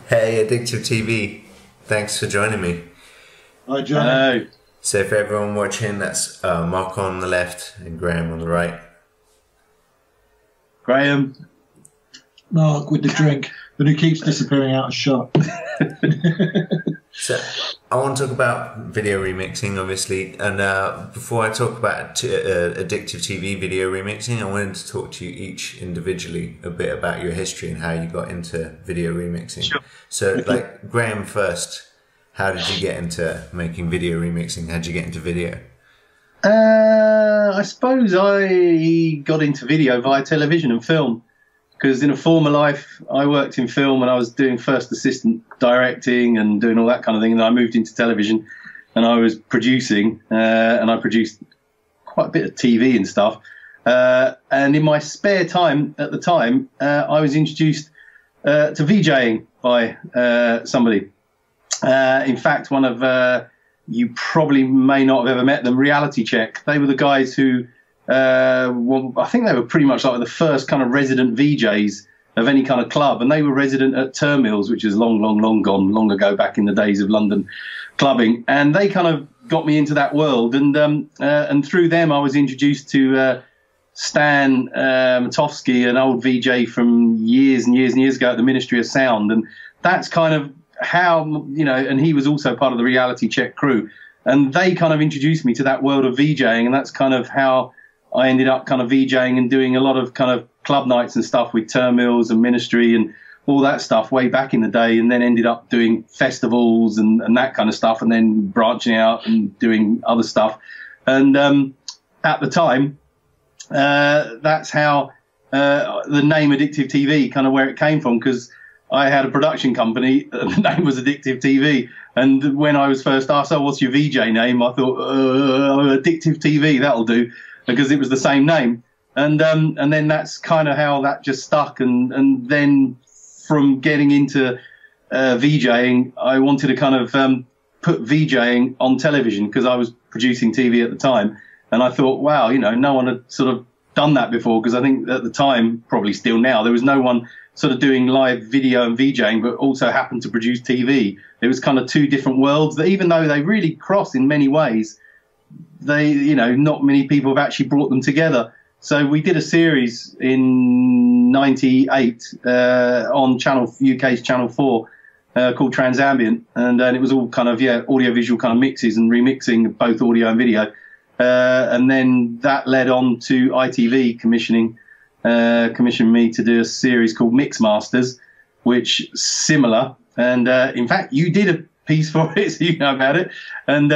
Hey, Addictive TV. Thanks for joining me. Hi, John. Hello. So for everyone watching, that's Mark on the left and Graham on the right. Graham. Mark with the drink, and who keeps disappearing out of shot. So I want to talk about video remixing, obviously, and before I talk about Addictive TV video remixing, I wanted to talk to you each individually a bit about your history and how you got into video remixing. Sure. So, like, Graham first, how did you get into making video remixing? How did you get into video? I suppose I got into video via television and film. Because in a former life, I worked in film and I was doing first assistant directing and doing all that kind of thing. And then I moved into television and I was producing and I produced quite a bit of TV and stuff. And in my spare time at the time, I was introduced to VJing by somebody. In fact, one of you probably may not have ever met them, Reality Check. They were the guys who... well, I think they were pretty much like the first kind of resident VJs of any kind of club, and they were resident at Termills, which is long gone, long ago, back in the days of London clubbing. And they kind of got me into that world, and through them I was introduced to Stan Matofsky, an old VJ from years and years and years ago at the Ministry of Sound, and that's kind of how, you know, and he was also part of the Reality Check crew, and they kind of introduced me to that world of VJing, and that's kind of how I ended up kind of VJing and doing a lot of kind of club nights and stuff with Termills and Ministry and all that stuff way back in the day, and then ended up doing festivals and that kind of stuff, and then branching out and doing other stuff. And at the time, that's how the name Addictive TV, kind of where it came from, because I had a production company, the name was Addictive TV. And when I was first asked, oh, what's your VJ name? I thought, Addictive TV, that'll do, because it was the same name. And then that's kind of how that just stuck. And then from getting into VJing, I wanted to kind of put VJing on television, because I was producing TV at the time. And I thought, wow, you know, no one had sort of done that before, because I think at the time, probably still now, there was no one sort of doing live video and VJing, but also happened to produce TV. It was kind of two different worlds that, even though they really cross in many ways, they, you know, not many people have actually brought them together. So we did a series in '98 on UK's Channel 4 called Transambient, and it was all kind of, yeah, audiovisual kind of mixes and remixing of both audio and video. And then that led on to ITV commissioned me to do a series called Mix Masters, which similar. And in fact, you did a piece for it, so you know about it. And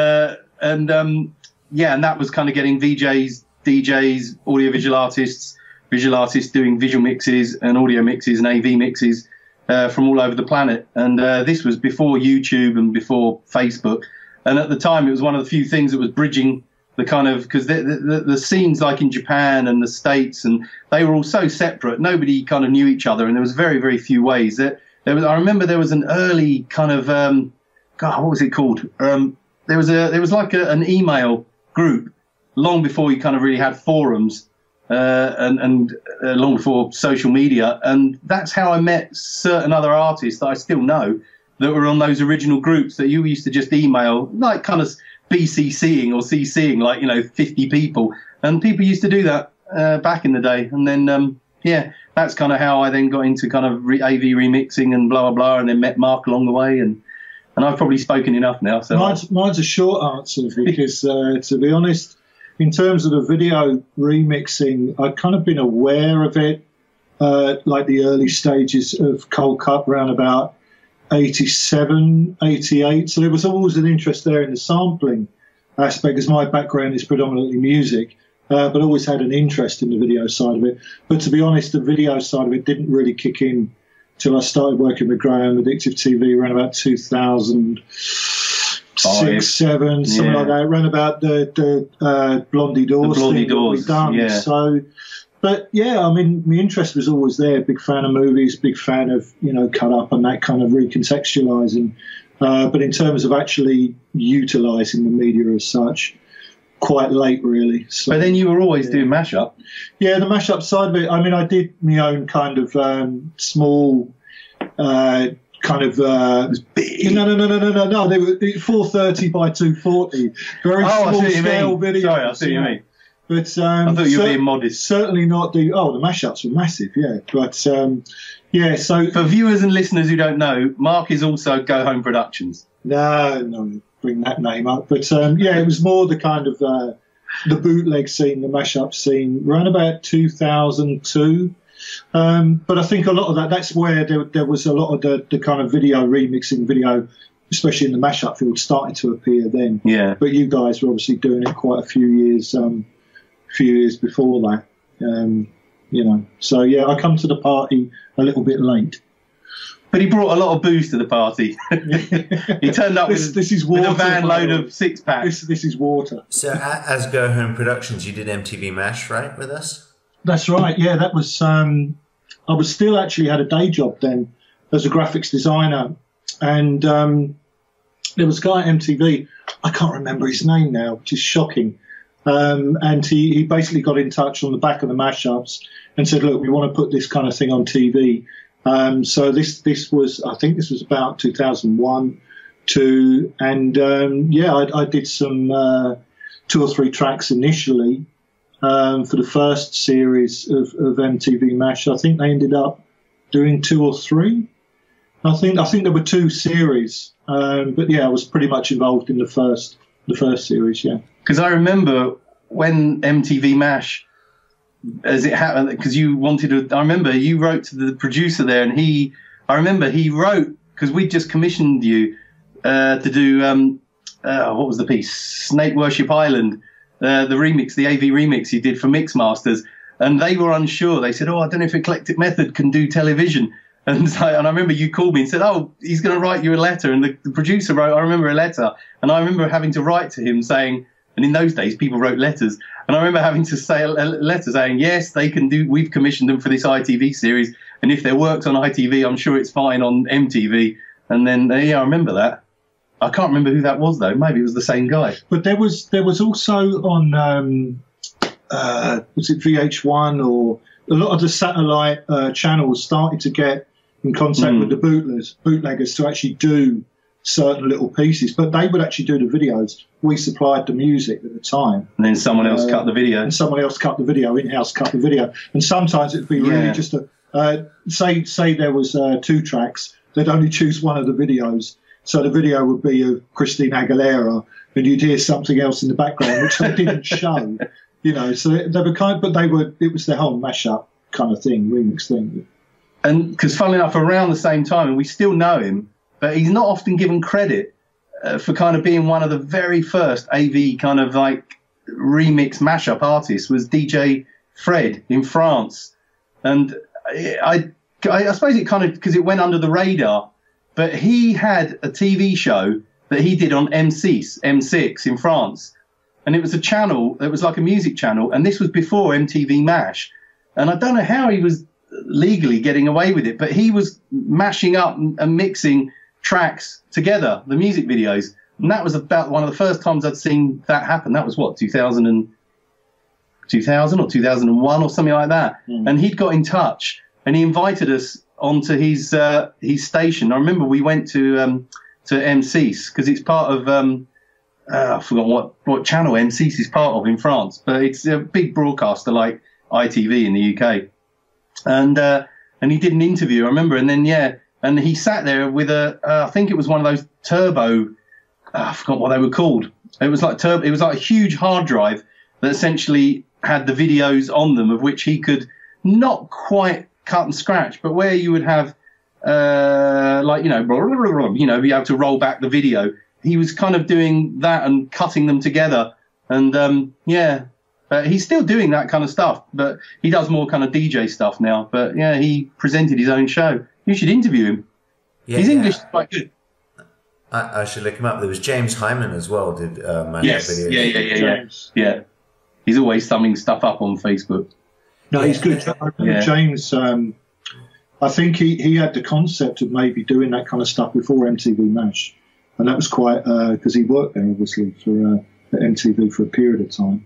yeah, and that was kind of getting VJs, DJs, audiovisual artists, visual artists doing visual mixes and audio mixes and AV mixes from all over the planet. And this was before YouTube and before Facebook. And at the time, it was one of the few things that was bridging the kind of, because the scenes like in Japan and the States, and they were all so separate. Nobody kind of knew each other, and there was very, very few ways. I remember there was an early kind of, God, what was it called? There was like an email group long before you kind of really had forums, and long before social media. And that's how I met certain other artists that I still know that were on those original groups that you used to just email, like kind of BCCing or CCing, like, you know, 50 people. And people used to do that back in the day. And then, yeah, that's kind of how I then got into kind of AV remixing and blah, blah, blah, and then met Mark along the way. And I've probably spoken enough now. So mine's a short answer, because to be honest, in terms of the video remixing, I'd kind of been aware of it, like the early stages of Cold Cut around about 87, 88. So there was always an interest there in the sampling aspect, because my background is predominantly music, but always had an interest in the video side of it. But to be honest, the video side of it didn't really kick in till I started working with Graham, Addictive TV, around about 2006, 7, something like that. Around about the Blondie Doors thing that we'd done. Yeah. So, but yeah, I mean, my interest was always there. Big fan of movies, big fan of, you know, cut up and that kind of recontextualizing. But in terms of actually utilizing the media as such, quite late, really. So, but then you were always doing mashup. Yeah, the mashup side of it. I mean, I did my own kind of small kind of It was big. no. They were 430 by 240. Very small scale videos. Sorry, I see what you mean. But I thought you were being modest. Certainly not the mashups were massive, yeah. But yeah, so for viewers and listeners who don't know, Mark is also Go Home Productions. No, bring that name up. But yeah, it was more the kind of the bootleg scene, the mashup scene, around about 2002. But I think a lot of that's where there was a lot of the kind of video remixing, especially in the mashup field, started to appear then. Yeah. But you guys were obviously doing it quite a few years before that. You know, so yeah, I come to the party a little bit late. But he brought a lot of booze to the party. He turned up with a van load of 6-packs. This is water. So as Go Home Productions, you did MTV MASH, right, with us? That's right. Yeah, that was. I was still actually had a day job then as a graphics designer, and there was a guy at MTV. I can't remember his name now, which is shocking. And he basically got in touch on the back of the mashups and said, "Look, we want to put this kind of thing on TV." So this was, I think this was about 2001, 2, and yeah, I did some 2 or 3 tracks initially for the first series of MTV MASH. I think they ended up doing 2 or 3. I think there were 2 series, but yeah, I was pretty much involved in the first series. Yeah, because I remember when MTV MASH, as it happened, because you wanted to, I remember you wrote to the producer there, and I remember he wrote, because we just commissioned you to do, what was the piece? Snake Worship Island, the remix, the AV remix you did for Mixmasters, and they were unsure. They said, I don't know if Eclectic Method can do television. And I remember you called me and said, he's going to write you a letter. And the producer wrote, I remember a letter, and I remember having to write to him saying, and in those days people wrote letters, and I remember having to say a letter saying, yes, they can do, we've commissioned them for this ITV series, and if their work's on ITV, I'm sure it's fine on MTV. And then, yeah, I remember that. I can't remember who that was, though. Maybe it was the same guy. But there was also on, was it VH1, or a lot of the satellite channels started to get in contact with the bootleggers to actually do certain little pieces, but they would actually do the videos. We supplied the music at the time, and then someone else cut the video. And someone else cut the video, in-house cut the video. And sometimes it'd be really just a say there was 2 tracks. They'd only choose one of the videos, so the video would be of Christina Aguilera, and you'd hear something else in the background which they didn't show. You know, so they were it was the whole mashup kind of thing, remix thing. And because, funnily enough, around the same time, and we still know him, but he's not often given credit for kind of being one of the very first AV kind of like remix mashup artists, was DJ Fred in France. And I suppose it kind of, because it went under the radar, but he had a TV show that he did on M6 in France. And it was a channel, it was like a music channel, and this was before MTV MASH. And I don't know how he was legally getting away with it, but he was mashing up and mixing tracks together, the music videos. And that was about one of the first times I'd seen that happen. That was what, 2000 or 2001 or something like that. And he'd got in touch and he invited us onto his station. I remember we went to M6 because it's part of I forgot what channel M6 is part of in France, but it's a big broadcaster like ITV in the UK. And he did an interview, I remember, and then and he sat there with I think it was one of those turbo, I forgot what they were called. It was like it was like a huge hard drive that essentially had the videos on them, of which he could not quite cut and scratch, but where you would have like be able to roll back the video. He was kind of doing that and cutting them together, and he's still doing that kind of stuff, but he does more kind of DJ stuff now. But yeah, he presented his own show. You should interview him. Yeah, his English is quite good. I should look him up. There was James Hyman as well. Did videos? Yeah. He's always thumbing stuff up on Facebook. No, he's good. James. I think he had the concept of maybe doing that kind of stuff before MTV MASH, and that was quite because he worked there obviously for at MTV for a period of time.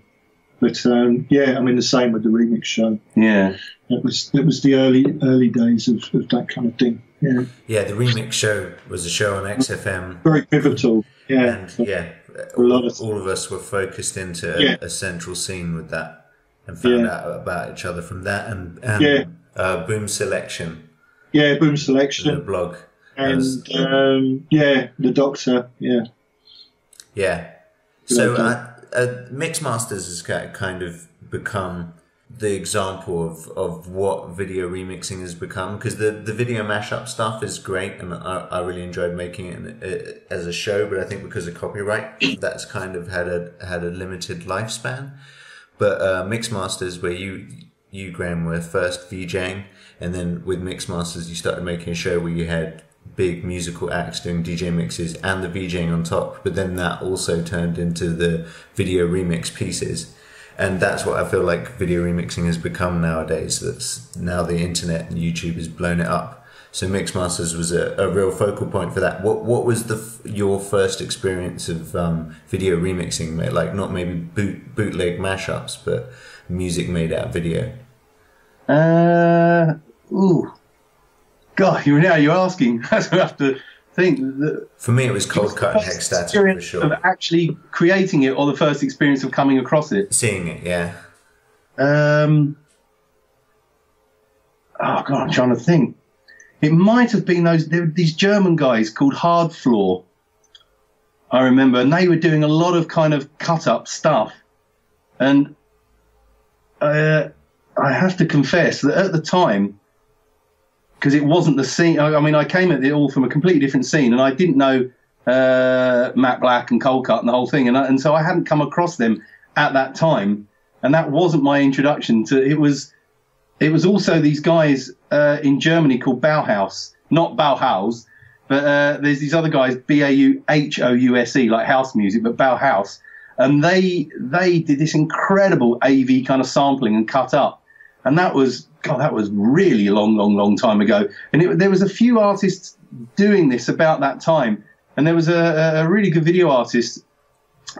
But yeah, I mean, the same with the remix show. Yeah, it was the early days of that kind of thing. Yeah, yeah. The remix show was a show on XFM, very pivotal. Yeah, and yeah, all of us were focused into a central scene with that, and found out about each other from that, and Boom Selection. Yeah, Boom Selection. The blog. And the Doctor. Yeah. Yeah. So Mixmasters has kind of become the example of what video remixing has become, because the video mashup stuff is great, and I really enjoyed making it as a show, but I think because of copyright, that's kind of had a limited lifespan. But Mixmasters, where you Graham were first VJing, and then with Mixmasters you started making a show where you had big musical acts doing DJ mixes and the VJing on top, but then that also turned into the video remix pieces. And that's what I feel like video remixing has become nowadays. That's now the internet and YouTube has blown it up. So Mixmasters was a real focal point for that. What was your first experience of video remixing? Like, not maybe bootleg mashups, but music made out of video? God, you're asking. I have to think. For me, it was Cold Cut and Hexstatic, for sure. Of actually creating it, or the first experience of coming across it? Seeing it, yeah. Oh, God, I'm trying to think. It might have been these German guys called Hard Floor, I remember, and they were doing a lot of kind of cut-up stuff. And I have to confess that at the time, because it wasn't the scene. I mean, I came at it all from a completely different scene, and I didn't know Matt Black and Cold Cut and the whole thing, and so I hadn't come across them at that time, and that wasn't my introduction to it. It was also these guys in Germany called Bauhaus, not Bauhaus, but there's these other guys, Bauhouse, like house music, but Bauhaus, and they did this incredible AV kind of sampling and cut up, and that was really a long time ago. And there was a few artists doing this about that time. And there was a really good video artist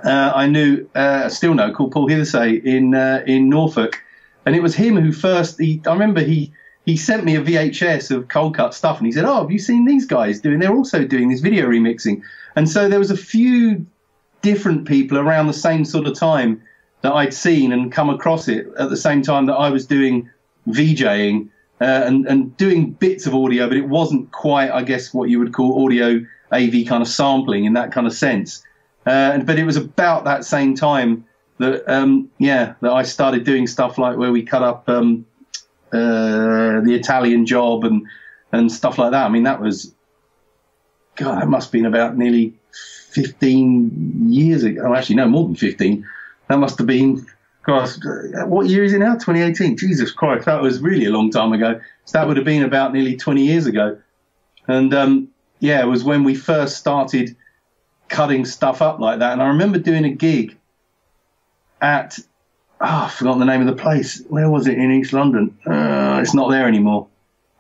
I knew, still know, called Paul Hithersay in Norfolk. And it was him who first, I remember he sent me a VHS of Cold Cut stuff, and he said, "Oh, have you seen these guys doing? They're also doing this video remixing." And so there was a few different people around the same sort of time that I'd seen and come across it at the same time that I was doing VJing and doing bits of audio, but it wasn't quite, I guess, what you would call audio AV kind of sampling in that kind of sense. But it was about that same time that that I started doing stuff like where we cut up the Italian Job and stuff like that. I mean, that was, God, that must have been about nearly 15 years ago. Oh, actually, no, more than 15. That must have been, gosh, what year is it now? 2018. Jesus Christ, that was really a long time ago. So that would have been about nearly 20 years ago. And it was when we first started cutting stuff up like that. And I remember doing a gig at, I've forgotten the name of the place. Where was it in East London? It's not there anymore.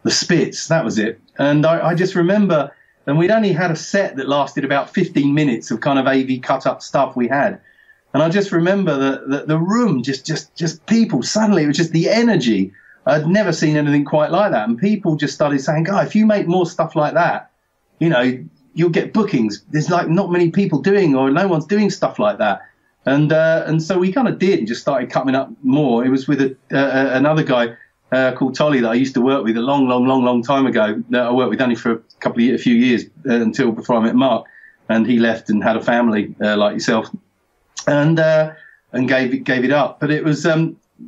The Spitz, that was it. And I just remember, and we'd only had a set that lasted about 15 minutes of kind of AV cut up stuff we had. And I just remember that the room, just people, suddenly it was just the energy. I'd never seen anything quite like that. And people just started saying, "God, if you make more stuff like that, you know, you'll get bookings. There's like not many people doing, or no one's doing stuff like that." And so we kind of did and just started cutting up more. It was with another guy called Tolly that I used to work with a long time ago. That I worked with only for a few years until before I met Mark. And he left and had a family like yourself. And gave it up. But it was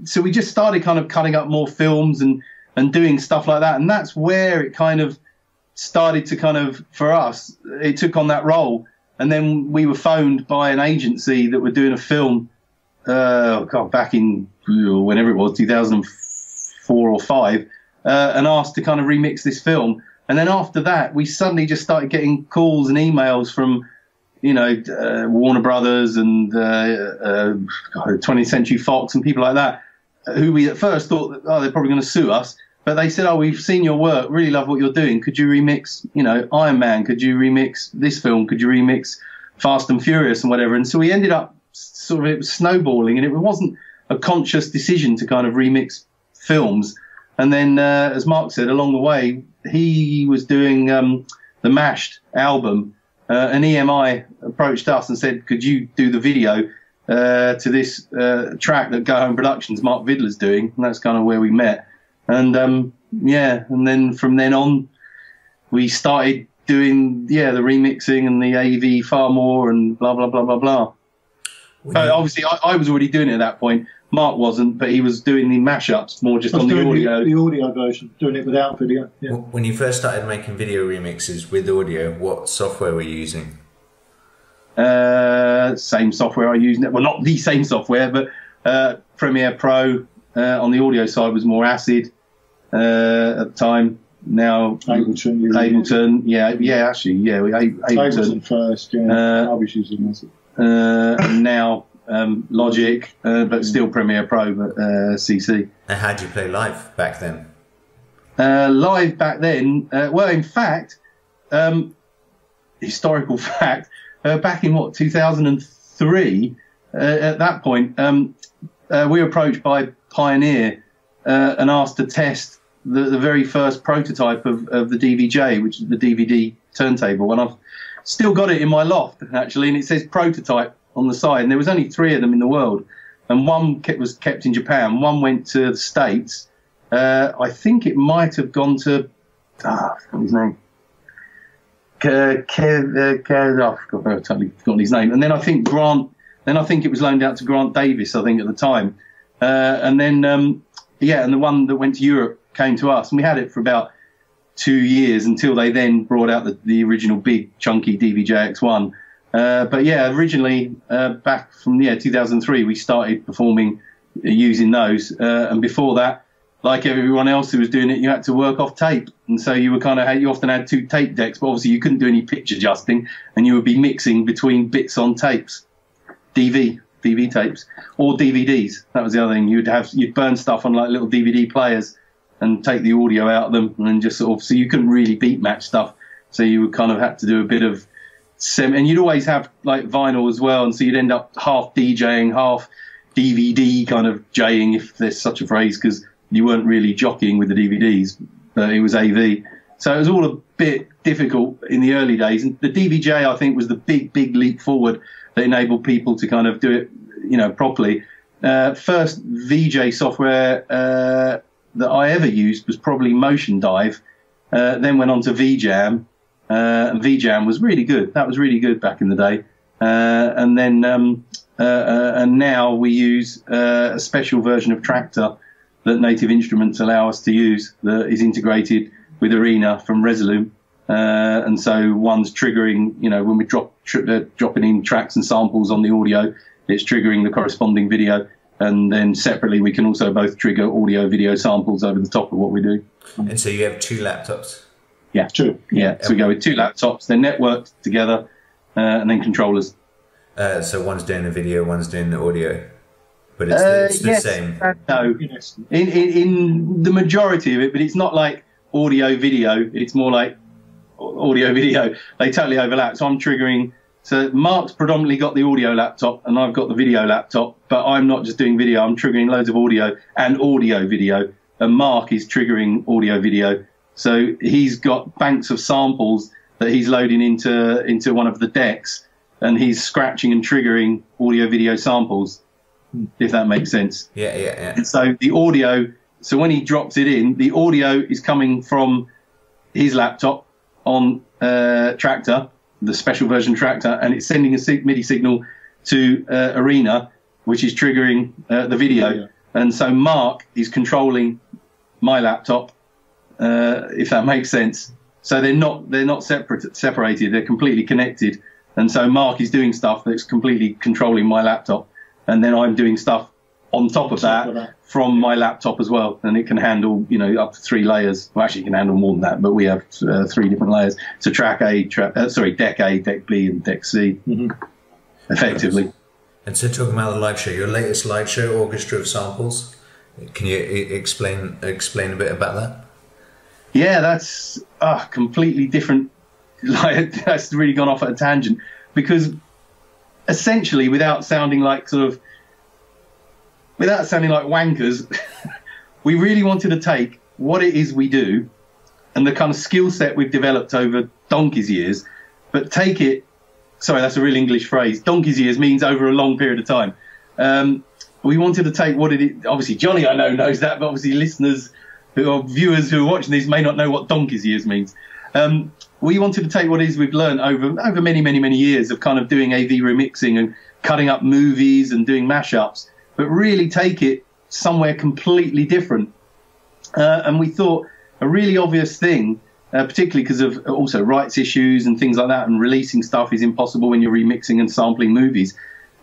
so we just started kind of cutting up more films and doing stuff like that, and that's where it kind of started to kind of, for us, it took on that role. And then we were phoned by an agency that were doing a film back in whenever it was, 2004 or 5, and asked to kind of remix this film. And then after that, we suddenly just started getting calls and emails from Warner Brothers and 20th Century Fox and people like that, who we at first thought that, they're probably going to sue us. But they said, we've seen your work, really love what you're doing. Could you remix, Iron Man? Could you remix this film? Could you remix Fast and Furious and whatever? And so we ended up it was snowballing, and it wasn't a conscious decision to kind of remix films. And then, as Mark said, along the way, he was doing the Mashed album, and EMI approached us and said, could you do the video to this track that Go Home Productions, Mark Vidler's doing? And that's kind of where we met. And yeah, and then from then on, we started doing, the remixing and the AV far more and blah, blah, blah, blah, blah. But obviously, I was already doing it at that point. Mark wasn't, but he was doing the mashups more just on the audio. The audio version, doing it without video. Yeah. When you first started making video remixes with audio, what software were you using? Same software I use now. Well, not the same software, but Premiere Pro on the audio side was more Acid at the time. Now Ableton, Ableton first. Yeah, I was using Acid. And now Logic, but still Premiere Pro, but CC. And how did you play live back then? Live back then, well, in fact, historical fact, back in 2003, at that point, we were approached by Pioneer and asked to test the very first prototype of the DVJ, which is the DVD turntable, and I've still got it in my loft, actually, and it says prototype on the side, and there was only 3 of them in the world, and one was kept in Japan, one went to the States. I think it might have gone to what's his name? I've totally forgotten his name. And then I think it was loaned out to Grant Davis, I think, at the time. And then and the one that went to Europe came to us, and we had it for about 2 years until they then brought out the original big chunky DVJ-X1. But yeah, originally back from 2003, we started performing using those, and before that, like everyone else who was doing it, you had to work off tape, and so you were you often had 2 tape decks, but obviously you couldn't do any pitch adjusting, and you would be mixing between bits on tapes, DV tapes, or DVDs. That was the other thing. You'd burn stuff on like little DVD players and take the audio out of them, and then just so you couldn't really beat match stuff, so you would kind of have to do a bit of and you'd always have like vinyl as well, and so you'd end up half DJing, half DVD kind of Jing, if there's such a phrase, because you weren't really jockeying with the DVDs, but it was AV. So it was all a bit difficult in the early days. And the DVJ, I think, was the big leap forward that enabled people to kind of do it, properly. First VJ software that I ever used was probably Motion Dive, then went on to VJam, and VJam was really good. That was really good back in the day. And then and now we use a special version of Traktor that Native Instruments allow us to use, that is integrated with Arena from Resolume. And so one's triggering, when we dropping in tracks and samples on the audio, it's triggering the corresponding video. And then separately, we can also both trigger audio, video samples over the top of what we do. And so you have 2 laptops? Yeah, true. Yeah, so we go with 2 laptops, they're networked together, and then controllers. So one's doing the video, one's doing the audio, but it's the same. No, in the majority of it, but it's not like audio video. It's more like audio video. They totally overlap. So I'm triggering. So Mark's predominantly got the audio laptop, and I've got the video laptop. But I'm not just doing video. I'm triggering loads of audio and audio video, and Mark is triggering audio video. So he's got banks of samples that he's loading into one of the decks, and he's scratching and triggering audio video samples, if that makes sense. Yeah. And so the audio, so when he drops it in, the audio is coming from his laptop on Traktor, the special version Traktor, and it's sending a MIDI signal to Arena, which is triggering the video. Yeah. And so Mark is controlling my laptop, if that makes sense. So they're not separated. They're completely connected. And so Mark is doing stuff that's completely controlling my laptop, and then I'm doing stuff on top of that from my laptop as well. And it can handle, up to 3 layers. Well, actually, it can handle more than that, but we have 3 different layers. So deck A, deck B, and deck C, effectively. And so talking about the live show, your latest live show, Orchestra of Samples, can you explain a bit about that? Yeah, that's completely different. Like, that's really gone off at a tangent, because essentially, without sounding like sort of without sounding like wankers, we really wanted to take what it is we do and the kind of skill set we've developed over donkey's years, but take it, sorry, that's a real English phrase, donkey's years means over a long period of time. We wanted to take what it is, obviously Johnny I know knows that, but obviously listeners who are viewers who are watching this may not know what donkey's years means. We wanted to take what it is we've learned over many years of kind of doing AV remixing and cutting up movies and doing mashups, but really take it somewhere completely different. And we thought a really obvious thing, particularly because of also rights issues and things like that, and releasing stuff is impossible when you're remixing and sampling movies,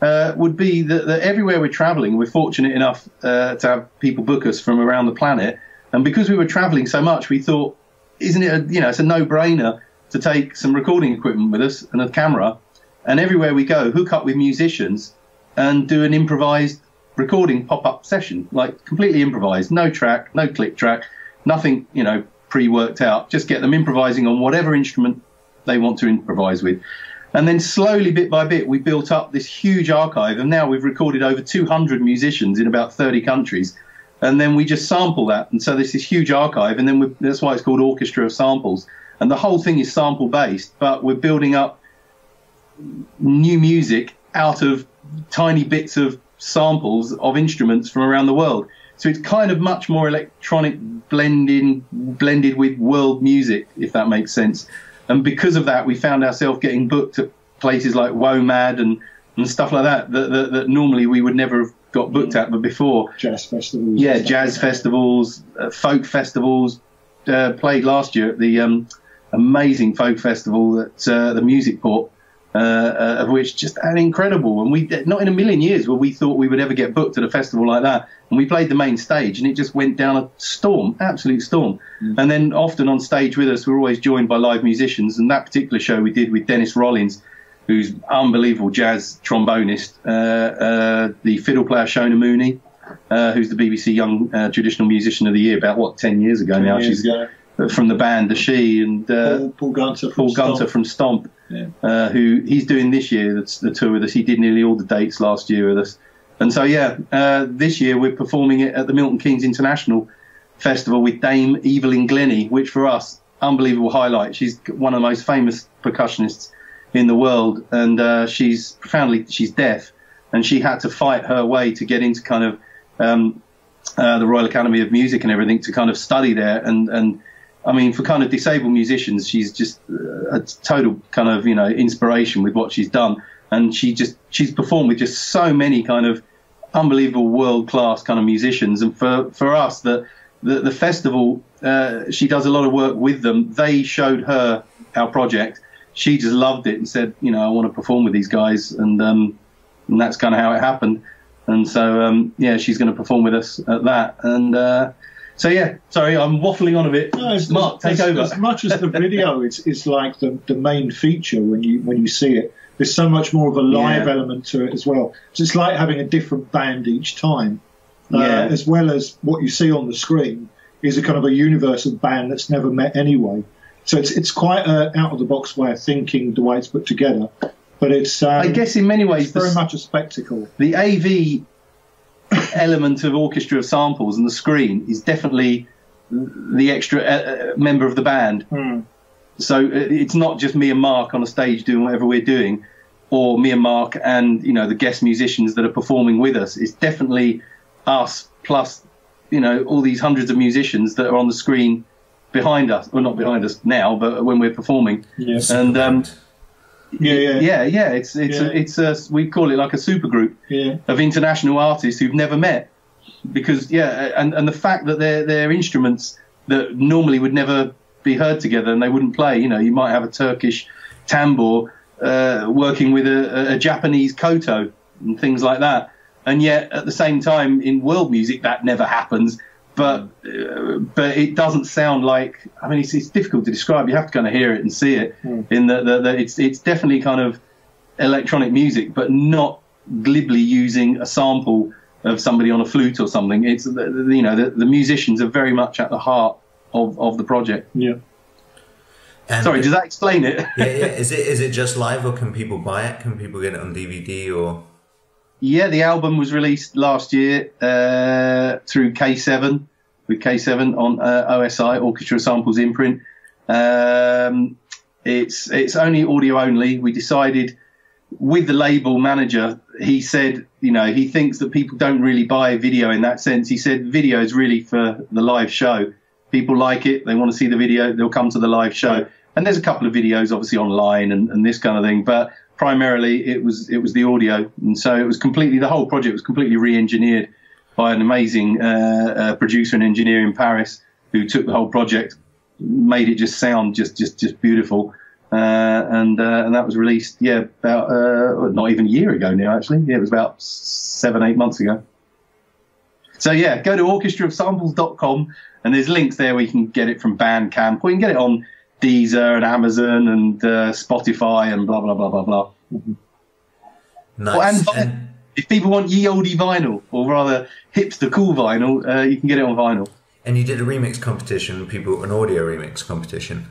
would be that everywhere we're traveling, we're fortunate enough to have people book us from around the planet. And because we were traveling so much, we thought, isn't it, it's a no-brainer to take some recording equipment with us and a camera, and everywhere we go, hook up with musicians and do an improvised recording pop-up session, like completely improvised, no track, no click track, nothing, pre-worked out. Just get them improvising on whatever instrument they want to improvise with. And then slowly, bit by bit, we built up this huge archive, and now we've recorded over 200 musicians in about 30 countries. And then we just sample that. And so there's this huge archive, and then that's why it's called Orchestra of Samples. And the whole thing is sample-based, but we're building up new music out of tiny bits of samples of instruments from around the world. So it's kind of much more electronic blended with world music, if that makes sense. And because of that, we found ourselves getting booked at places like WOMAD and stuff like that normally we would never have got booked at, but before. Jazz festivals. Yeah, jazz festivals, folk festivals. Played last year at the amazing folk festival at the Music Port, of which just an incredible. And we, not in a million years will we thought we would ever get booked at a festival like that. And we played the main stage, and it just went down a storm, absolute storm. And then often on stage with us, we're always joined by live musicians. And that particular show we did with Dennis Rollins, who's unbelievable jazz trombonist, the fiddle player Shona Mooney, who's the BBC Young Traditional Musician of the Year about 10 years ago now. She's from the band The She, and Paul Gunter from Stomp, who he's doing this year. That's the tour with us. He did nearly all the dates last year with us. And so this year we're performing it at the Milton Keynes International Festival with Dame Evelyn Glennie, which for us, unbelievable highlight. She's one of the most famous percussionists in the world, and she's deaf, and she had to fight her way to get into kind of the Royal Academy of Music and everything to kind of study there. And I mean, for kind of disabled musicians, she's just a total kind of inspiration with what she's done. And she's performed with just so many kind of unbelievable world-class kind of musicians. And for us, the festival, she does a lot of work with them. They showed her our project. She just loved it and said, I want to perform with these guys. And that's kind of how it happened. And so, she's going to perform with us at that. And sorry, I'm waffling on a bit. No, Mark, take over. As much as the video, it's like the main feature when you see it. There's so much more of a live element to it as well. So it's like having a different band each time, as well as what you see on the screen is a kind of a universe of band that's never met anyway. So it's quite an out-of-the-box way of thinking the way it's put together. But it's I guess in many ways it's very much a spectacle. The AV element of Orchestra of Samples and the screen is definitely the extra member of the band. So it's not just me and Mark on a stage doing whatever we're doing, or me and Mark and the guest musicians that are performing with us. It's definitely us plus all these hundreds of musicians that are on the screen behind us, well, not behind us now, but when we're performing. Yes. And it's we call it like a super group of international artists who've never met, because and the fact that they're instruments that normally would never be heard together and they wouldn't play. You might have a Turkish tambour working with a Japanese koto and things like that, and yet at the same time in world music that never happens. But it doesn't sound like. I mean, it's difficult to describe. You have to kind of hear it and see it. In that it's definitely kind of electronic music, but not glibly using a sample of somebody on a flute or something. It's the musicians are very much at the heart of the project. Yeah. And sorry, does that explain it? Yeah. Is it just live, or can people buy it? Can people get it on DVD or? Yeah, the album was released last year through K7, with K7 on OSI, Orchestra Samples imprint. It's only audio only. We decided with the label manager, he said, you know, he thinks that people don't really buy video in that sense. He said video is really for the live show. People like it. They want to see the video. They'll come to the live show. And there's a couple of videos obviously online and this kind of thing. But primarily it was the audio. And so it was completely, the whole project was completely re-engineered by an amazing producer and engineer in Paris who took the whole project, made it just sound just beautiful. And that was released, about not even a year ago now, actually. Yeah, it was about 7-8 months ago. So yeah, go to orchestraofsamples.com and there's links there where you can get it from Bandcamp, or you can get it on Deezer and Amazon and Spotify and blah, blah, blah, blah, blah. Nice. And if people want ye olde vinyl, or rather hipster cool vinyl, you can get it on vinyl. And you did a remix competition, an audio remix competition.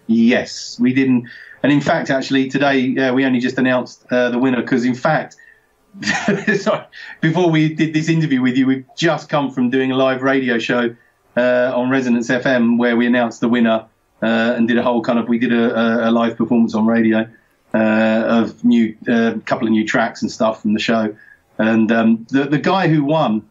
Yes, we didn't. And in fact, actually, today we only just announced the winner because, in fact, sorry, before we did this interview with you, we've just come from doing a live radio show on Resonance FM where we announced the winner and did a whole we did a live performance on radio of couple of new tracks and stuff from the show. And the guy who won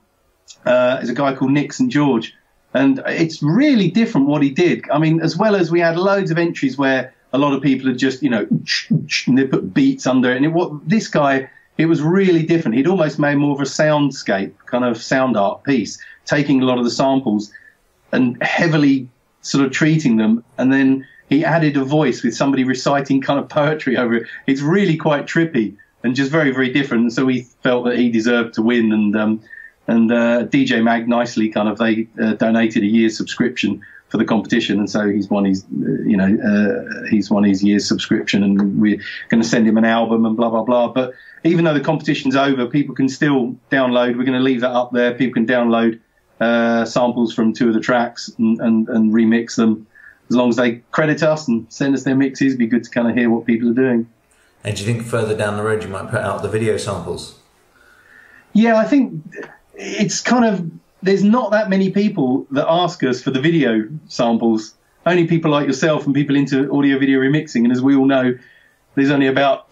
is a guy called Nick St. George. And it's really different what he did. I mean, as well as we had loads of entries where a lot of people had just, and they put beats under it. And this guy, it was really different. He'd almost made more of a soundscape, kind of sound art piece, taking a lot of the samples and heavily sort of treating them. And then he added a voice with somebody reciting kind of poetry over it. It's really quite trippy and just very, very different. And so we felt that he deserved to win. And DJ Mag nicely they donated a year's subscription for the competition, and so he's won his year's subscription, and we're going to send him an album and blah blah blah. But even though the competition's over, people can still download. We're going to leave that up there. People can download samples from 2 of the tracks and remix them, as long as they credit us and send us their mixes. It'd be good to kind of hear what people are doing. And do you think further down the road you might put out the video samples? Yeah, I think it's there's not that many people that ask us for the video samples. Only people like yourself and people into audio video remixing. And as we all know, there's only about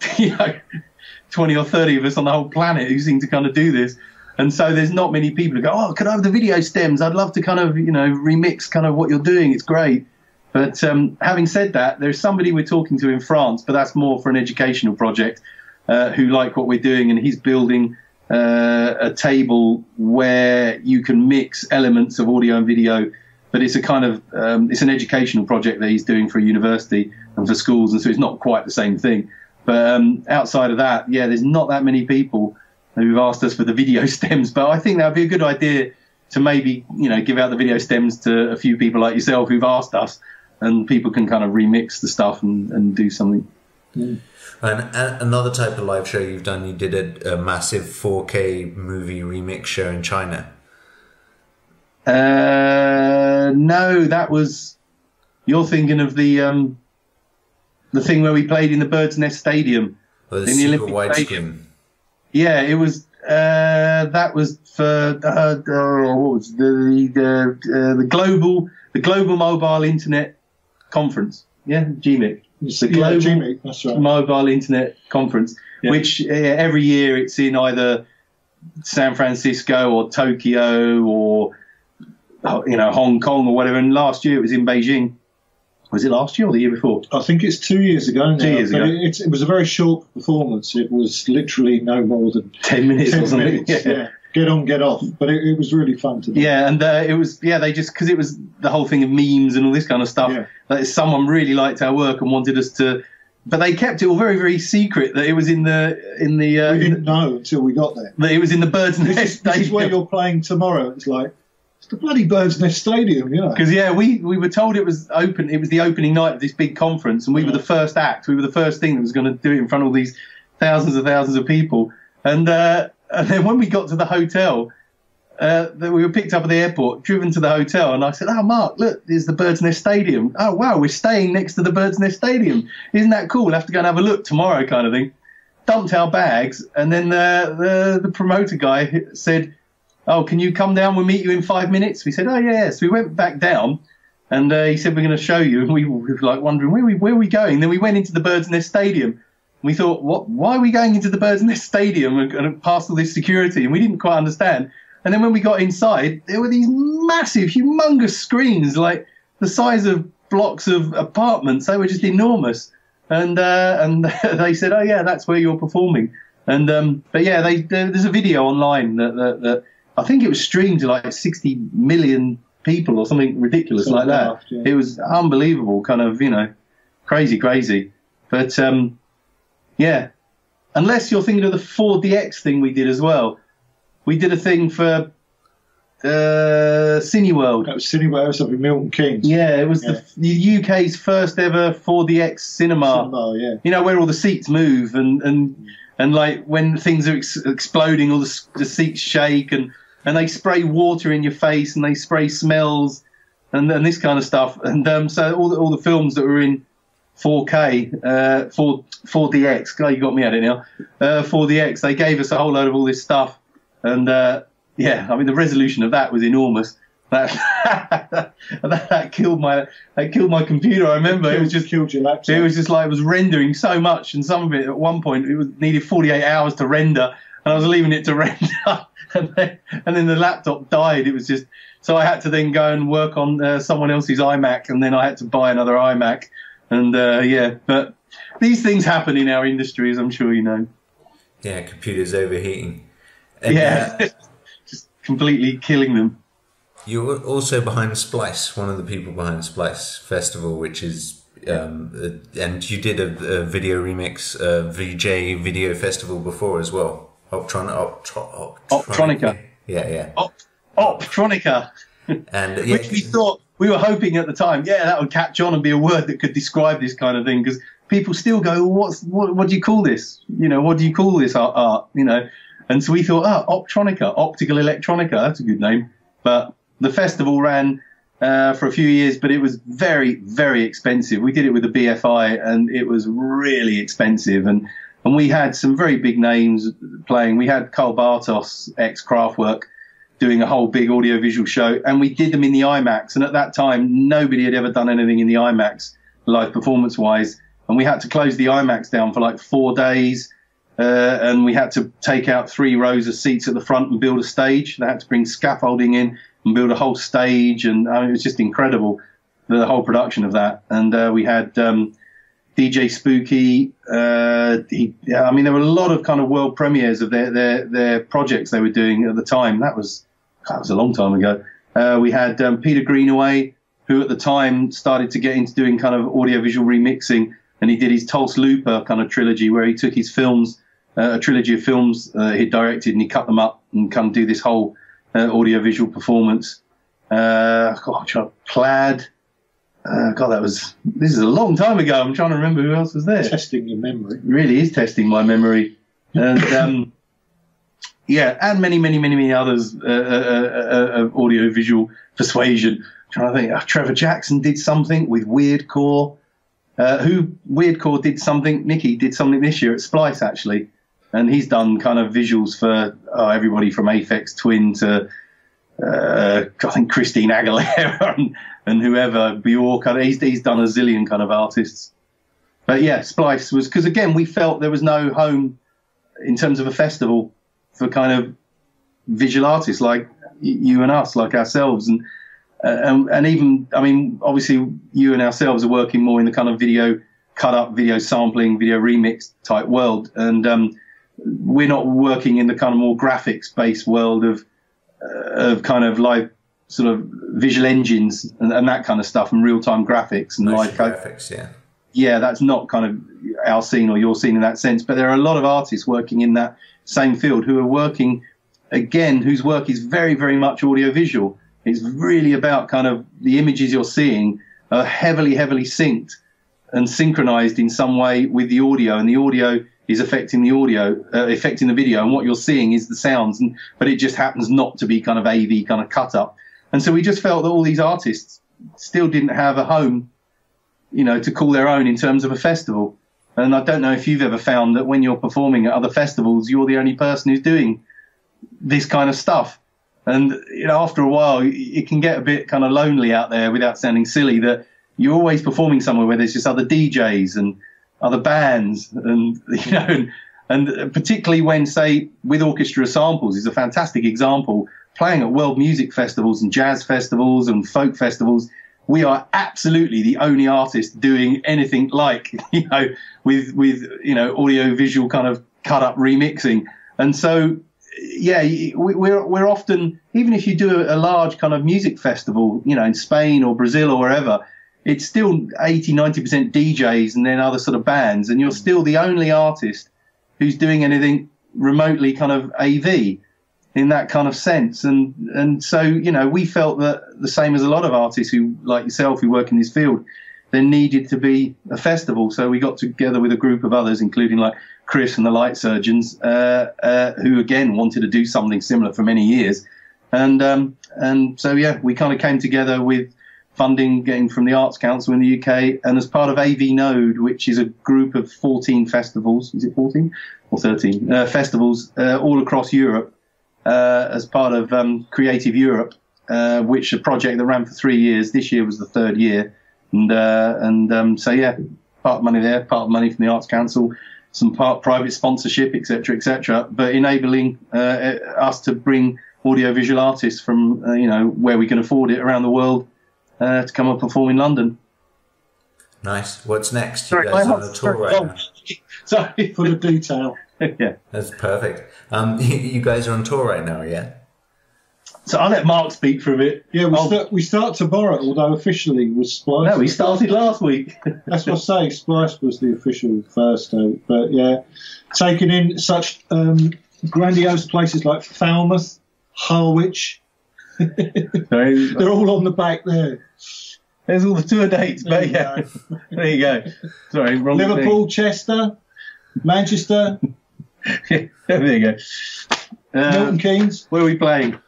20 or 30 of us on the whole planet who seem to kind of do this. And so there's not many people who go, oh, could I have the video stems? I'd love to remix what you're doing. It's great. But having said that, there's somebody we're talking to in France, but that's more for an educational project, who like what we're doing, and he's building a table where you can mix elements of audio and video, but it's a it's an educational project that he's doing for a university and for schools, and so it's not quite the same thing. But outside of that, there's not that many people who've asked us for the video stems, but I think that would be a good idea to maybe give out the video stems to a few people like yourself who've asked us, and people can kind of remix the stuff and do something. Mm. And another type of live show you've done, you did a massive 4K movie remix show in China. No, that was, you're thinking of the thing where we played in the Bird's Nest Stadium. Oh, the super widescreen. Yeah, it was. That was for what was the global mobile internet conference. Yeah, GMIC. The global GMIC, that's right. Mobile Internet Conference, which every year it's in either San Francisco or Tokyo or Hong Kong or whatever. And last year it was in Beijing. Was it last year or the year before? I think it's 2 years ago now. 2 years ago. It was a very short performance. It was literally no more than 10 minutes or something. Yeah. Get on, get off. But it was really fun to do. Yeah, and it was, they just, because it was the whole thing of memes and all this kind of stuff, that someone really liked our work and wanted us to, but they kept it all very, very secret that it was in the we didn't know until we got there. That it was in the Bird's Nest Stadium. This is where you're playing tomorrow. It's like, it's the bloody Bird's Nest Stadium, Because, we were told it was open. It was the opening night of this big conference, and we were the first act. We were the first thing that was going to do it in front of all these thousands of people. And then when we got to the hotel, we were picked up at the airport, driven to the hotel, and I said, oh, Mark, look, there's the Bird's Nest Stadium. Oh, wow, we're staying next to the Bird's Nest Stadium. Isn't that cool? We'll have to go and have a look tomorrow kind of thing. dumped our bags, and then the promoter guy said, "Oh, can you come down? We'll meet you in 5 minutes." We said, "Oh, yeah." So we went back down, and he said, "We're going to show you." And we were like wondering, where are we going? Then we went into the Bird's Nest Stadium. We thought, why are we going into the Bird's Nest Stadium and past all this security? And we didn't quite understand. And then when we got inside, there were these massive, humongous screens, like the size of blocks of apartments. They were just enormous. And they said, "Oh, yeah, that's where you're performing." And but yeah, there's a video online that I think it was streamed to like 60 million people or something ridiculous like that. Yeah. It was unbelievable, kind of, crazy. But yeah, unless you're thinking of the 4DX thing we did as well. We did a thing for Cineworld. That was Cineworld, was up in Milton Keynes. Yeah, it was the UK's first ever 4DX cinema. Yeah. Where all the seats move and like when things are exploding, all the seats shake and they spray water in your face and they spray smells and this kind of stuff. And so all the films that were in 4K, 4DX, God, you got me at it now. 4DX, they gave us a whole load of all this stuff. And yeah, I mean the resolution of that was enormous. That killed my computer. I remember it was just killed your laptop. It was just like it was rendering so much, and some of it at one point needed 48 hours to render, and I was leaving it to render, and then the laptop died. It was just so I had to then go and work on someone else's iMac, and then I had to buy another iMac, and yeah. But these things happen in our industry, as I'm sure you know. Yeah, computers overheating. And, yeah, just completely killing them. You're also behind Splice, one of the people behind Splice Festival, which is, and you did a video remix, VJ Video Festival before as well. Optronica. Yeah. Optronica. And which we were hoping at the time, that would catch on and be a word that could describe this kind of thing, because people still go, what do you call this? What do you call this art? And so we thought, Optronica, Optical Electronica, that's a good name. But the festival ran for a few years, but it was very, very expensive. We did it with the BFI, and it was really expensive. And we had some very big names playing. We had Carl Bartos, ex-Kraftwerk, doing a whole big audiovisual show, and we did them in the IMAX. And at that time, nobody had ever done anything in the IMAX, live performance-wise. And we had to close the IMAX down for like 4 days. And we had to take out 3 rows of seats at the front and build a stage. They had to bring scaffolding in and build a whole stage. And it was just incredible, the whole production of that. And we had DJ Spooky. There were a lot of kind of world premieres of their projects they were doing at the time. That was a long time ago. We had Peter Greenaway, who at the time started to get into doing kind of audiovisual remixing. And he did his Tulse Looper kind of trilogy, where he took his films, a trilogy of films he'd directed, and he cut them up and come do this whole audiovisual performance. Plaid. This is a long time ago. I'm trying to remember who else was there. Testing your memory. It really is testing my memory. And and many others of audiovisual persuasion. I'm trying to think. Trevor Jackson did something with Weirdcore. Weirdcore did something. Nicky did something this year at Splice, actually, and he's done kind of visuals for everybody from Aphex Twin to I think Christine Aguilera and whoever, Bjork. He's done a zillion kind of artists. But yeah, Splice was, because again we felt there was no home in terms of a festival for kind of visual artists like you and us, like ourselves, and even, I mean, obviously you and ourselves are working more in the kind of video cut up, video sampling, video remix type world. And we're not working in the kind of more graphics based world of kind of live sort of visual engines and that kind of stuff, and real time graphics and live graphics. Yeah, that's not kind of our scene or your scene in that sense. But there are a lot of artists working in that same field who are working, again, whose work is very, very much audiovisual. It's really about kind of the images you're seeing are heavily, heavily synced and synchronized in some way with the audio, and the audio is affecting the audio, affecting the video, and what you're seeing is the sounds. But it just happens not to be kind of AV kind of cut up. And so we just felt that all these artists still didn't have a home, to call their own in terms of a festival. And I don't know if you've ever found that when you're performing at other festivals, you're the only person who's doing this kind of stuff. And, you know, after a while, it can get a bit kind of lonely out there, without sounding silly, that you're always performing somewhere where there's just other DJs and other bands, and, you know, and particularly when, say, with Orchestra Samples is a fantastic example, playing at world music festivals and jazz festivals and folk festivals, we are absolutely the only artist doing anything like, you know, with you know, audio visual kind of cut up remixing. And so, yeah, we're often, even if you do a large kind of music festival, you know, in Spain or Brazil or wherever, it's still 80-90% DJs and then other sort of bands, and you're still the only artist who's doing anything remotely kind of AV in that kind of sense. And so, you know, we felt that the same as a lot of artists who, like yourself, who work in this field, there needed to be a festival. So we got together with a group of others, including like Chris and the Light Surgeons, who again wanted to do something similar for many years. And so, yeah, we kind of came together with funding getting from the Arts Council in the UK, and as part of AV Node, which is a group of 14 festivals, is it 14 or 13 festivals all across Europe, as part of Creative Europe, which a project that ran for 3 years. This year was the third year. So, yeah, part money there, part money from the Arts Council, some part private sponsorship, etc., but enabling us to bring audiovisual artists from, you know, where we can afford it around the world to come and perform in London. Nice. What's next? You guys on a tour right now? Sorry for the detail. Yeah, that's perfect. You guys are on tour right now, yeah? So I'll let Mark speak for a bit. Yeah, we start tomorrow, although officially with Splice. No, we started last week. That's what I say. Splice was the official first date. But yeah, taking in such grandiose places like Falmouth, Harwich. They're all on the back there. There's all the tour dates, but yeah. There you go. Sorry, wrong Liverpool, thing. Chester, Manchester. Yeah, there you go. Milton Keynes. Where are we playing?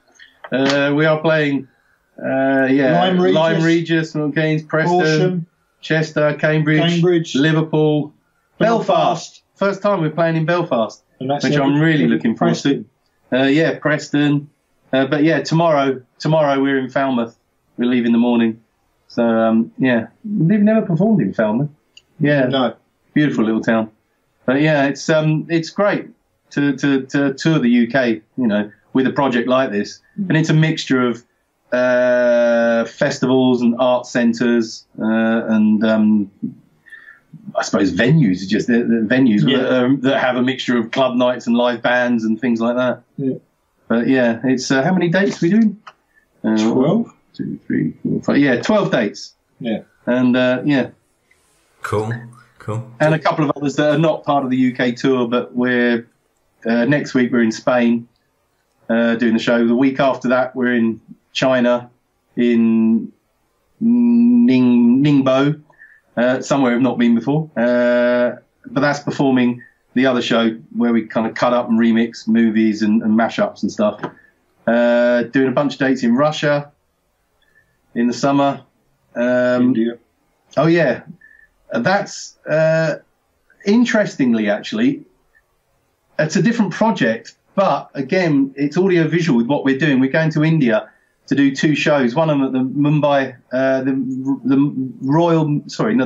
We are playing, Lyme Regis, Milton Keynes, Preston, Horsham, Chester, Cambridge, Liverpool, Belfast. First time we're playing in Belfast, which I'm really looking forward to. Preston. But yeah, tomorrow we're in Falmouth. We leave in the morning. So, yeah, we've never performed in Falmouth. Yeah. No. Beautiful little town. But yeah, it's great to tour the UK, you know, with a project like this. And it's a mixture of festivals and art centres and I suppose venues, just the venues that have a mixture of club nights and live bands and things like that. Yeah. But yeah, it's how many dates are we doing? 12? 2, 3, 4, 5. Yeah, 12 dates. Yeah. And yeah. Cool. And a couple of others that are not part of the UK tour, but we're next week we're in Spain doing the show. The week after that we're in China, in Ningbo, somewhere I've not been before. But that's performing the other show where we kind of cut up and remix movies and mashups and stuff. Doing a bunch of dates in Russia in the summer. India. Oh, yeah. That's, interestingly, actually, it's a different project, but again, it's audio visual with what we're doing. We're going to India to do 2 shows. One of them at the Mumbai, the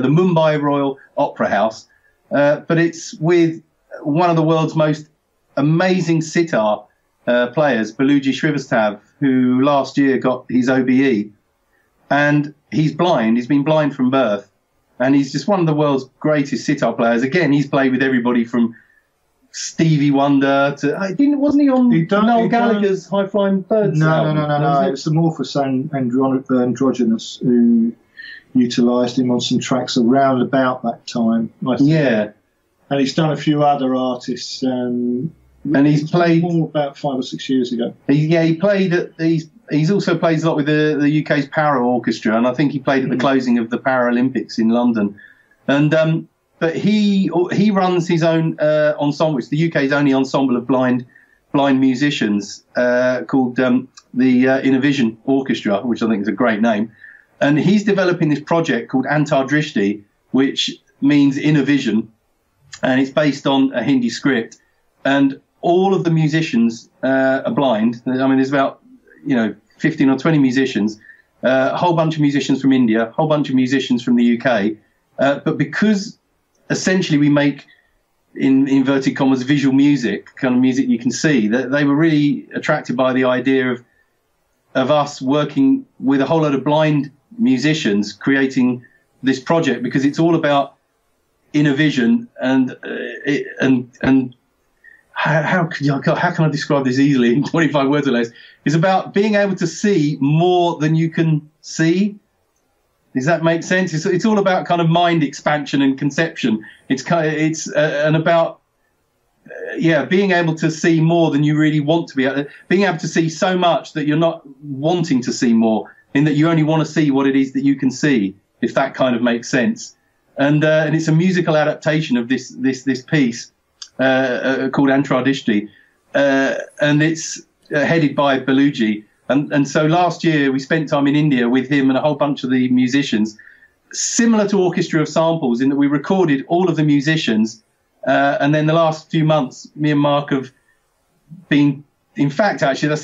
Mumbai Royal Opera House. But it's with one of the world's most amazing sitar players, Baluji Srivastav, who last year got his OBE. And he's blind. He's been blind from birth. And he's just one of the world's greatest sitar players. Again, he's played with everybody from Stevie Wonder to... Wasn't he on Noel Gallagher's High Flying Birds? No. It was Amorphous Androgynous who utilised him on some tracks around about that time. I think. Yeah. And he's done a few other artists. And he's played... More about 5 or 6 years ago. He played at... He's also plays a lot with the UK's Para Orchestra, and I think he played at the closing of the Paralympics in London. And but he runs his own ensemble. It's the UK's only ensemble of blind musicians called the Innovision Orchestra, which I think is a great name. And he's developing this project called Antardrishti, which means inner vision. and it's based on a Hindi script, and all of the musicians are blind. I mean, there's about 15 or 20 musicians, a whole bunch of musicians from India, a whole bunch of musicians from the UK, but because essentially we make, in inverted commas, visual music, kind of music you can see, that they were really attracted by the idea of us working with a whole lot of blind musicians creating this project, because it's all about inner vision and how can I describe this easily in 25 words or less? It's about being able to see more than you can see. Does that make sense? It's all about kind of mind expansion and conception. And about being able to see more than you really want to be. Being able to see so much that you're not wanting to see more, in that you only want to see what it is that you can see, if that kind of makes sense. And it's a musical adaptation of this piece called Antradishti, and it's headed by Baluji. And so last year we spent time in India with him and a whole bunch of the musicians, similar to Orchestra of Samples, in that we recorded all of the musicians. And then the last few months, me and Mark have been, in fact, actually,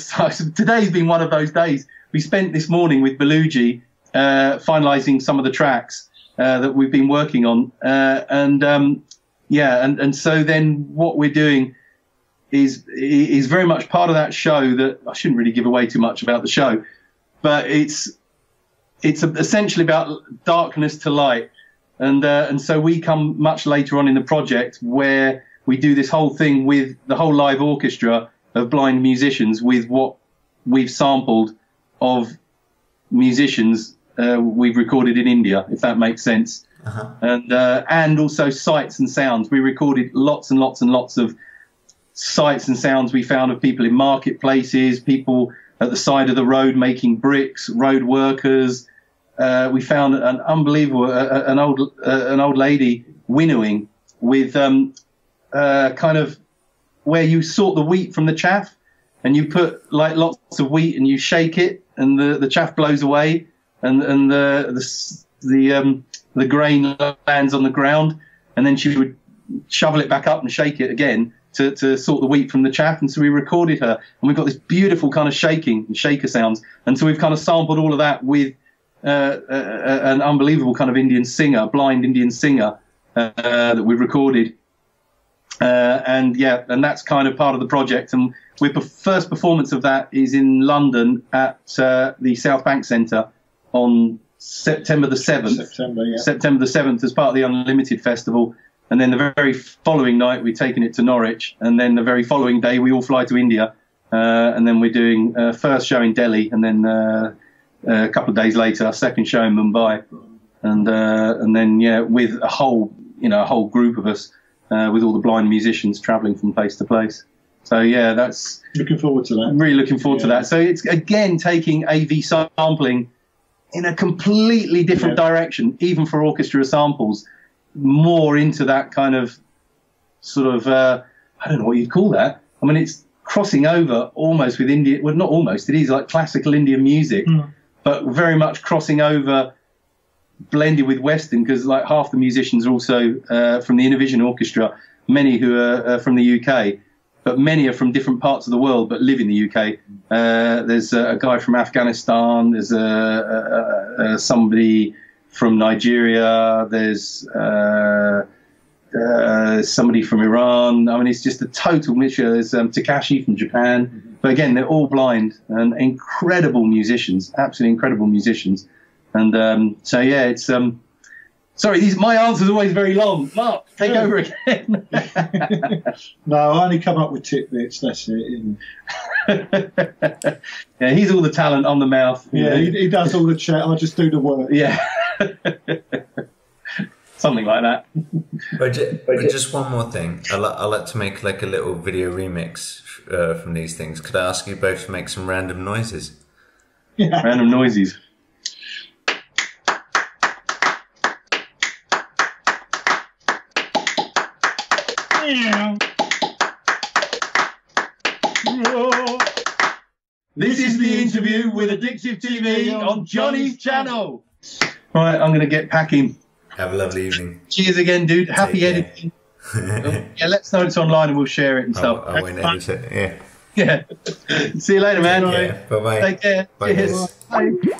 today's been one of those days. We spent this morning with Baluji finalising some of the tracks that we've been working on. And so then what we're doing is very much part of that show. That I shouldn't really give away too much about the show, but it's essentially about darkness to light, and so we come much later on in the project, where we do this whole thing with the whole live orchestra of blind musicians, with what we've sampled of musicians we've recorded in India, if that makes sense. And also sights and sounds. We recorded lots and lots and lots of sights and sounds we found of people in marketplaces, people at the side of the road making bricks, road workers. We found an unbelievable, an old lady winnowing with kind of where you sort the wheat from the chaff, and you put like lots of wheat and you shake it, and the chaff blows away, and the grain lands on the ground, and then she would shovel it back up and shake it again to sort the wheat from the chaff. And so we recorded her, and we've got this beautiful kind of shaking and shaker sounds. And so we've kind of sampled all of that with an unbelievable kind of Indian singer, blind Indian singer that we've recorded. And that's kind of part of the project. And the first performance of that is in London at the South Bank Centre on September the 7th. September the 7th, as part of the Unlimited Festival. And then the very following night, we're taking it to Norwich. And then the very following day, we all fly to India. And then we're doing first show in Delhi. And then a couple of days later, our second show in Mumbai. And then, with a whole group of us, with all the blind musicians travelling from place to place. So, that's... Looking forward to that. Really looking forward to that. So it's, again, taking AV sampling in a completely different direction, even for orchestra samples, more into that kind of sort of, I don't know what you'd call that. I mean, it's crossing over almost with Indian, well, not almost, it is like classical Indian music, but very much crossing over, blended with Western, because like half the musicians are also from the Inner Vision Orchestra, many who are from the UK, but many are from different parts of the world but live in the UK. There's a guy from Afghanistan, there's somebody from Nigeria, there's somebody from Iran. I mean, it's just a total mixture. There's Takashi from Japan. But again, they're all blind and incredible musicians, absolutely incredible musicians. And it's... Sorry, my answer's always very long. Mark, take over again. No, I only come up with tidbits, that's it. Yeah, he's all the talent on the mouth. Yeah, he does all the chat, I just do the work. Yeah. Something like that. But just one more thing. I like to make like a little video remix from these things. Could I ask you both to make some random noises? Yeah. Random noises. This is the interview with Addictive TV on Johnny's channel. Right, I'm going to get packing. Have a lovely evening. Cheers again, dude. Happy editing. Yeah, let us know it's online and we'll share it and stuff. I won't edit it. Yeah. Yeah. See you later, man. Bye bye. Take care. Bye, Cheers. guys. Bye.